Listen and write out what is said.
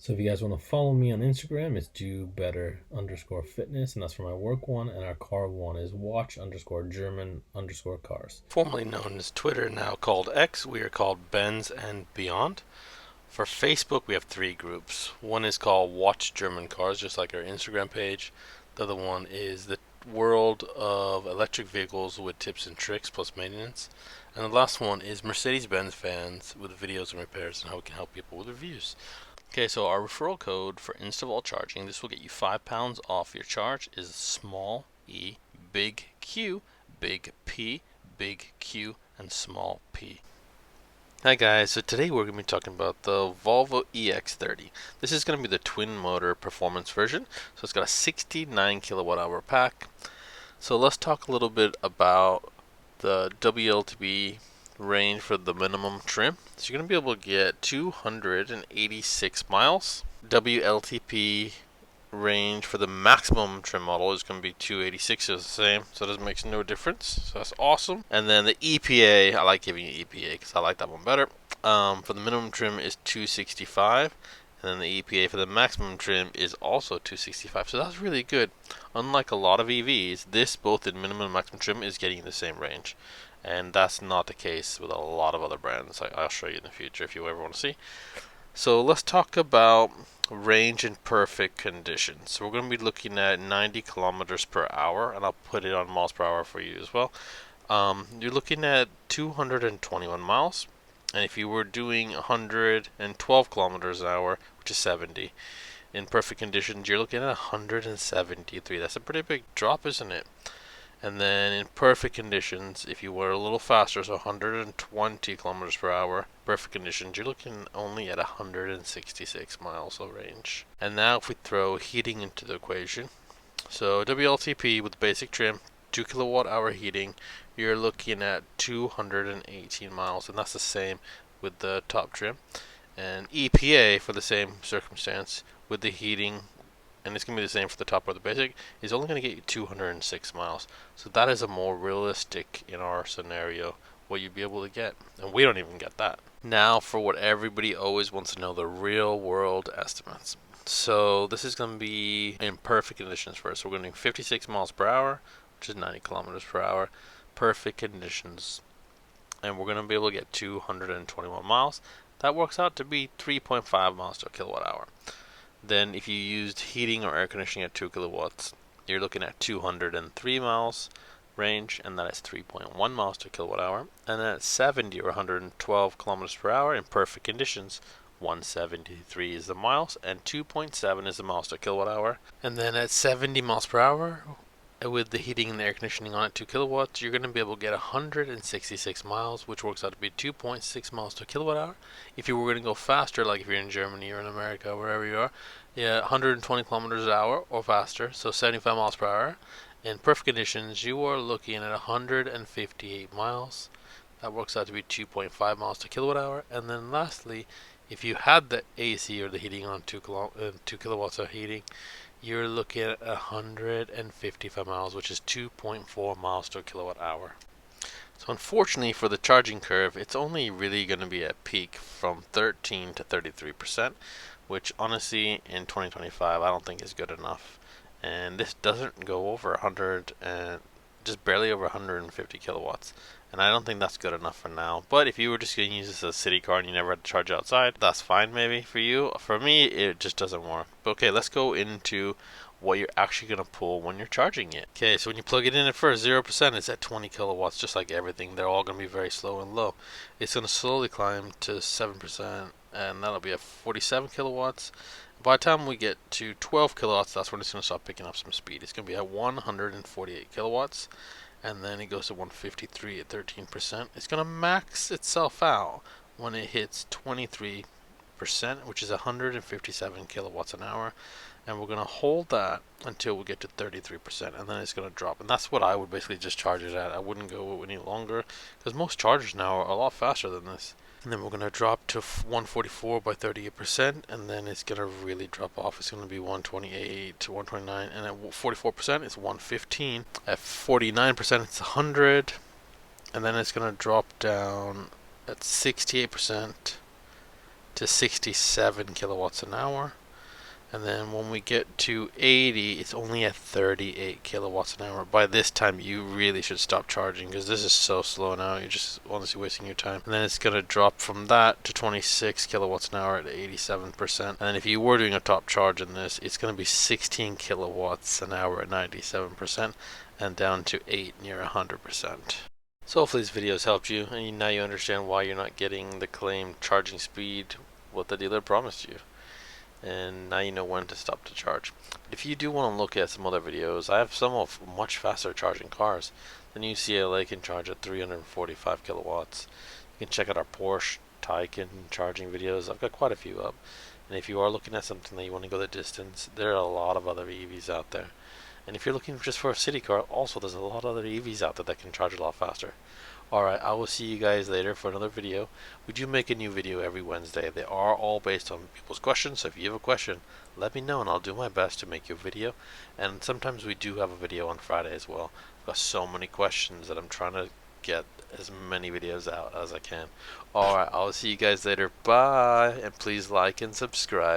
So if you guys want to follow me on Instagram, it's do better underscore fitness, and that's for my work one. And our car one is watch underscore German underscore cars. Formerly known as Twitter, now called X, we are called Benz and Beyond. For Facebook, we have three groups. One is called Watch German Cars, just like our Instagram page. The other one is the world of electric vehicles with tips and tricks plus maintenance. And the last one is Mercedes Benz fans with videos and repairs and how we can help people with reviews. Okay, so our referral code for Instaval charging, this will get you £5 off your charge, is small e, big Q, big P, big Q, and small p. Hi guys, so today we're going to be talking about the Volvo EX30. This is going to be the twin motor performance version, so it's got a 69 kilowatt hour pack. So let's talk a little bit about the WLTP range for the minimum trim. So you're going to be able to get 286 miles. WLTP range for the maximum trim model is going to be 286, is the same, so it makes no difference, so that's awesome. And then the EPA, I like giving you EPA because I like that one better. For the minimum trim is 265, and then the EPA for the maximum trim is also 265, so that's really good. Unlike a lot of EVs, this both in minimum and maximum trim is getting the same range, and that's not the case with a lot of other brands. I'll show you in the future if you ever want to see. So let's talk about range in perfect conditions. So we're going to be looking at 90 kilometers per hour, and I'll put it on miles per hour for you as well. You're looking at 221 miles, and if you were doing 112 kilometers an hour, which is 70, in perfect conditions, you're looking at 173. That's a pretty big drop, isn't it? And then in perfect conditions, if you were a little faster, so 120 kilometers per hour, perfect conditions, you're looking only at 166 miles of range. And now if we throw heating into the equation, so WLTP with basic trim, 2 kilowatt hour heating, you're looking at 218 miles, and that's the same with the top trim. And EPA for the same circumstance with the heating, and it's going to be the same for the top or the basic, is only going to get you 206 miles. So that is a more realistic, in our scenario, what you'd be able to get. And we don't even get that. Now for what everybody always wants to know, the real world estimates. So this is going to be in perfect conditions first. So we're going to do 56 miles per hour, which is 90 kilometers per hour. Perfect conditions. And we're going to be able to get 221 miles. That works out to be 3.5 miles to a kilowatt hour. Then if you used heating or air conditioning at 2 kilowatts, you're looking at 203 miles range, and that is 3.1 miles to a kilowatt hour. And then at 70 or 112 kilometers per hour in perfect conditions, 173 is the miles, and 2.7 is the miles to a kilowatt hour. And then at 70 miles per hour, with the heating and the air conditioning on at 2 kilowatts, you're going to be able to get 166 miles, which works out to be 2.6 miles to a kilowatt hour. If you were going to go faster, like if you're in Germany or in America, wherever you are, yeah, 120 kilometers an hour or faster, so 75 miles per hour. In perfect conditions, you are looking at 158 miles. That works out to be 2.5 miles to kilowatt hour. And then lastly, if you had the AC or the heating on 2 kilowatts of heating, you're looking at 155 miles, which is 2.4 miles to a kilowatt hour. So unfortunately for the charging curve, it's only really going to be at peak from 13 to 33%, which honestly in 2025 I don't think is good enough. And this doesn't go over 100 and just barely over 150 kilowatts. And I don't think that's good enough for now. But if you were just going to use this as a city car and you never had to charge outside, that's fine maybe for you. For me, it just doesn't work. But okay, let's go into what you're actually going to pull when you're charging it. Okay, so when you plug it in at first, 0%, it's at 20 kilowatts, just like everything. They're all going to be very slow and low. It's going to slowly climb to 7%, and that'll be at 47 kilowatts. By the time we get to 12 kilowatts, that's when it's going to start picking up some speed. It's going to be at 148 kilowatts, and then it goes to 153 at 13%. It's going to max itself out when it hits 23%, which is 157 kilowatts an hour. And we're going to hold that until we get to 33%, and then it's going to drop. And that's what I would basically just charge it at. I wouldn't go any longer, because most chargers now are a lot faster than this. And then we're going to drop to 144 by 38%, and then it's going to really drop off. It's going to be 128 to 129, and at 44% it's 115. At 49% it's 100, and then it's going to drop down at 68%. to 67 kilowatts an hour. And then when we get to 80, it's only at 38 kilowatts an hour. By this time, you really should stop charging because this is so slow now. You're just honestly wasting your time. And then it's going to drop from that to 26 kilowatts an hour at 87%. And then if you were doing a top charge in this, it's going to be 16 kilowatts an hour at 97% and down to 8 near 100%. So hopefully this video has helped you and now you understand why you're not getting the claimed charging speed what the dealer promised you. And now you know when to stop to charge. But if you do want to look at some other videos, I have some of much faster charging cars. The new CLA can charge at 345 kilowatts. You can check out our Porsche Taycan charging videos. I've got quite a few up. And if you are looking at something that you want to go the distance, there are a lot of other EVs out there. And if you're looking just for a city car, also there's a lot of other EVs out there that can charge a lot faster. Alright, I will see you guys later for another video. We do make a new video every Wednesday. They are all based on people's questions, so if you have a question, let me know and I'll do my best to make you a video. And sometimes we do have a video on Friday as well. I've got so many questions that I'm trying to get as many videos out as I can. Alright, I'll see you guys later. Bye! And please like and subscribe.